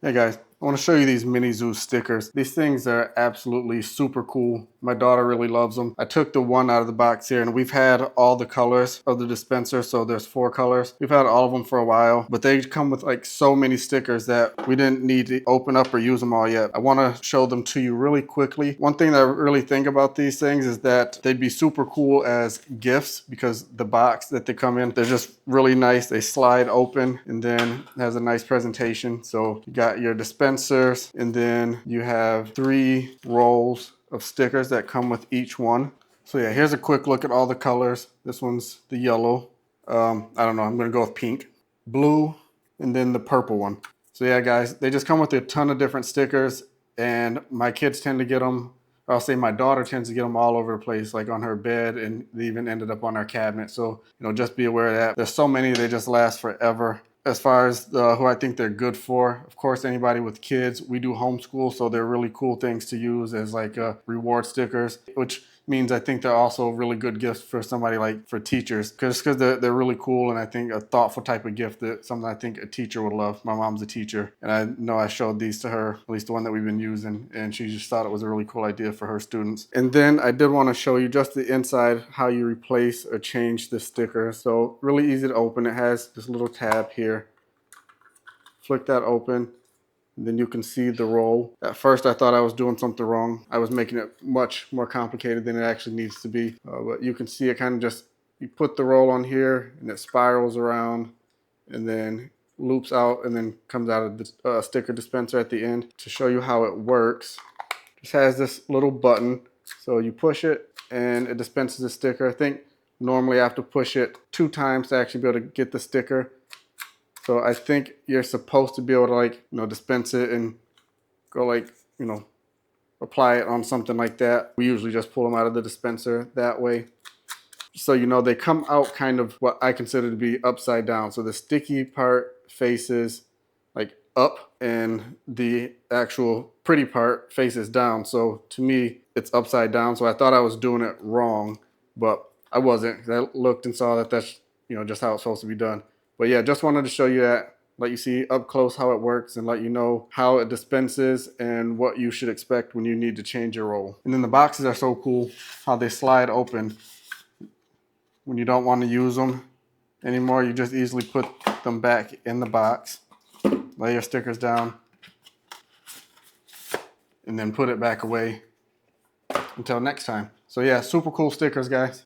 Hey guys, I want to show you these Mini Zoo stickers. These things are absolutely super cool. My daughter really loves them. I took the one out of the box here, and we've had all the colors of the dispenser, so there's 4 colors. We've had all of them for a while, but they come with like so many stickers that we didn't need to open up or use them all yet. I want to show them to you really quickly. One thing that I really think about these things is that they'd be super cool as gifts because the box that they come in, they're just really nice. They slide open and then it has a nice presentation. So you got your dispensers, and then you have 3 rolls of stickers that come with each one. So yeah, here's a quick look at all the colors. This one's the yellow. I don't know, I'm gonna go with pink, blue, and then the purple one. So yeah, guys, they just come with a ton of different stickers, and my kids tend to get them. I'll say my daughter tends to get them all over the place, like on her bed, and they even ended up on our cabinet. So, just be aware of that. There's so many, they just last forever. As far as who I think they're good for, of course, anybody with kids. We do homeschool, so they're really cool things to use as like reward stickers, which means I think they're also really good gifts for somebody like for teachers, because they're really cool, and I think a thoughtful type of gift, that something I think a teacher would love. My mom's a teacher, and I know I showed these to her, at least the one that we've been using, and she just thought it was a really cool idea for her students. And then I did want to show you just the inside, how you replace or change the sticker. So really easy to open. It has this little tab here. Flick that open. Then you can see the roll. At first I thought I was doing something wrong. I was making it much more complicated than it actually needs to be. But you can see it kind of just, you put the roll on here and it spirals around and then loops out and then comes out of the sticker dispenser at the end. To show you how it works, it just has this little button. So you push it and it dispenses the sticker. I think normally I have to push it 2 times to actually be able to get the sticker. So I think you're supposed to be able to dispense it and go apply it on something like that. We usually just pull them out of the dispenser that way. So they come out kind of what I consider to be upside down. So the sticky part faces like up and the actual pretty part faces down. So to me, it's upside down. So I thought I was doing it wrong, but I wasn't. I looked and saw that that's just how it's supposed to be done. But yeah, just wanted to show you that, let you see up close how it works, and let you know how it dispenses and what you should expect when you need to change your roll. And then the boxes are so cool, how they slide open. When you don't want to use them anymore, you just easily put them back in the box, lay your stickers down, and then put it back away until next time. So yeah, super cool stickers, guys.